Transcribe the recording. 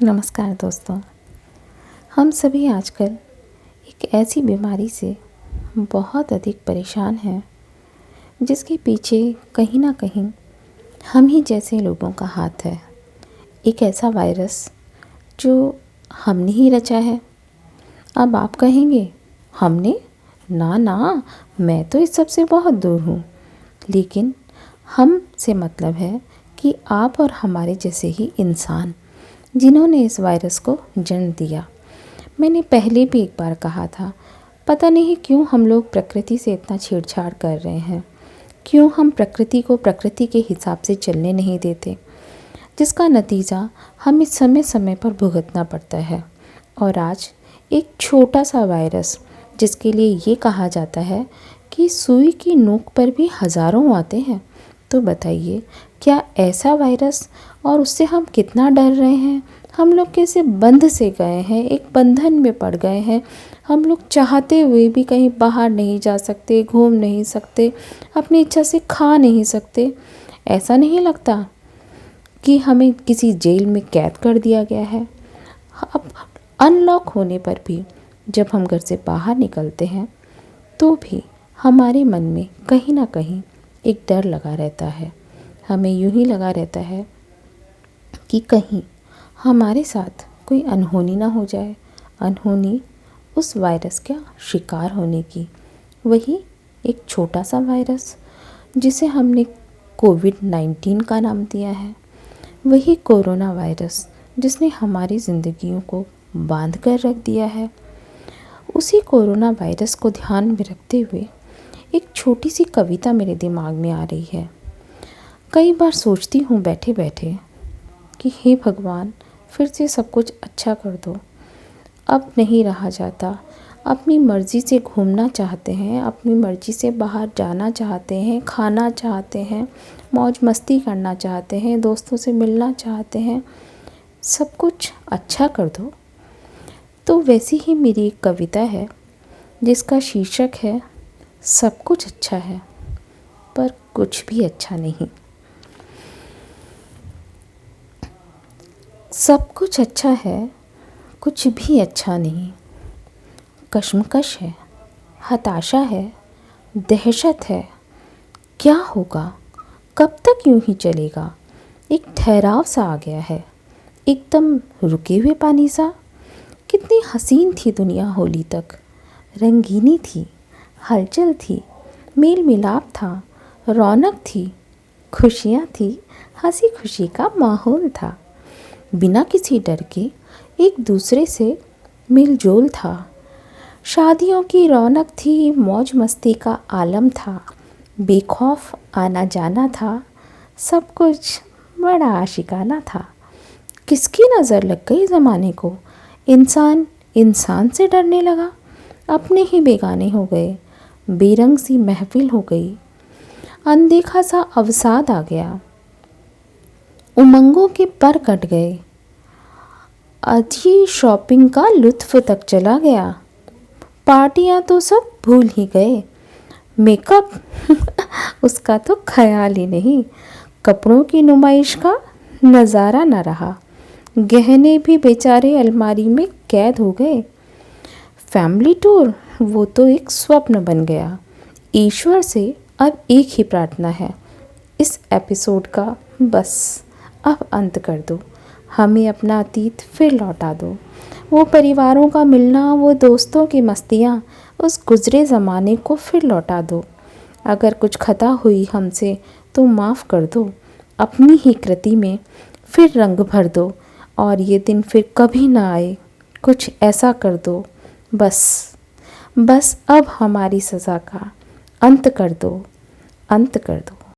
नमस्कार दोस्तों। हम सभी आजकल एक ऐसी बीमारी से बहुत अधिक परेशान हैं जिसके पीछे कहीं ना कहीं हम ही जैसे लोगों का हाथ है। एक ऐसा वायरस जो हमने ही रचा है। अब आप कहेंगे हमने? ना ना, मैं तो इस सब से बहुत दूर हूँ। लेकिन हम से मतलब है कि आप और हमारे जैसे ही इंसान जिन्होंने इस वायरस को जन्म दिया। मैंने पहले भी एक बार कहा था, पता नहीं क्यों हम लोग प्रकृति से इतना छेड़छाड़ कर रहे हैं, क्यों हम प्रकृति को प्रकृति के हिसाब से चलने नहीं देते, जिसका नतीजा हमें समय समय पर भुगतना पड़ता है। और आज एक छोटा सा वायरस, जिसके लिए ये कहा जाता है कि सुई की नोक पर भी हज़ारों आते हैं। तो बताइए, क्या ऐसा वायरस, और उससे हम कितना डर रहे हैं। हम लोग कैसे बंध से गए हैं, एक बंधन में पड़ गए हैं। हम लोग चाहते हुए भी कहीं बाहर नहीं जा सकते, घूम नहीं सकते, अपनी इच्छा से खा नहीं सकते। ऐसा नहीं लगता कि हमें किसी जेल में कैद कर दिया गया है। अब अनलॉक होने पर भी जब हम घर से बाहर निकलते हैं तो भी हमारे मन में कहीं ना कहीं एक डर लगा रहता है। हमें यूं ही लगा रहता है कि कहीं हमारे साथ कोई अनहोनी ना हो जाए। अनहोनी उस वायरस का शिकार होने की। वही एक छोटा सा वायरस जिसे हमने कोविड-19 का नाम दिया है। वही कोरोना वायरस जिसने हमारी ज़िंदगियों को बांध कर रख दिया है। उसी कोरोना वायरस को ध्यान में रखते हुए एक छोटी सी कविता मेरे दिमाग में आ रही है। कई बार सोचती हूँ बैठे बैठे कि हे भगवान, फिर से सब कुछ अच्छा कर दो। अब नहीं रहा जाता। अपनी मर्ज़ी से घूमना चाहते हैं, अपनी मर्ज़ी से बाहर जाना चाहते हैं, खाना चाहते हैं, मौज मस्ती करना चाहते हैं, दोस्तों से मिलना चाहते हैं। सब कुछ अच्छा कर दो। तो वैसी ही मेरी एक कविता है जिसका शीर्षक है सब कुछ अच्छा है पर कुछ भी अच्छा नहीं। सब कुछ अच्छा है, कुछ भी अच्छा नहीं। कश्मकश है, हताशा है, दहशत है। क्या होगा, कब तक यूं ही चलेगा। एक ठहराव सा आ गया है, एकदम रुके हुए पानी सा। कितनी हसीन थी दुनिया होली तक, रंगीनी थी, हलचल थी, मेल मिलाप था, रौनक थी, खुशियाँ थी, हंसी खुशी का माहौल था। बिना किसी डर के एक दूसरे से मिलजोल था। शादियों की रौनक थी, मौज मस्ती का आलम था, बेखौफ आना जाना था। सब कुछ बड़ा आशिकाना था। किसकी नज़र लग गई ज़माने को, इंसान इंसान से डरने लगा। अपने ही बेगाने हो गए, बेरंग सी महफिल हो गई। अनदेखा सा अवसाद आ गया, उमंगों के पर कट गए। अच्छी शॉपिंग का लुत्फ़ तक चला गया। पार्टियां तो सब भूल ही गए। मेकअप उसका तो ख्याल ही नहीं। कपड़ों की नुमाइश का नज़ारा न रहा। गहने भी बेचारे अलमारी में कैद हो गए। फैमिली टूर वो तो एक स्वप्न बन गया। ईश्वर से अब एक ही प्रार्थना है, इस एपिसोड का बस अब अंत कर दो। हमें अपना अतीत फिर लौटा दो। वो परिवारों का मिलना, वो दोस्तों की मस्तियाँ, उस गुज़रे ज़माने को फिर लौटा दो। अगर कुछ खता हुई हमसे तो माफ़ कर दो। अपनी ही कृति में फिर रंग भर दो और ये दिन फिर कभी ना आए। कुछ ऐसा कर दो, बस अब हमारी सज़ा का अंत कर दो, अंत कर दो।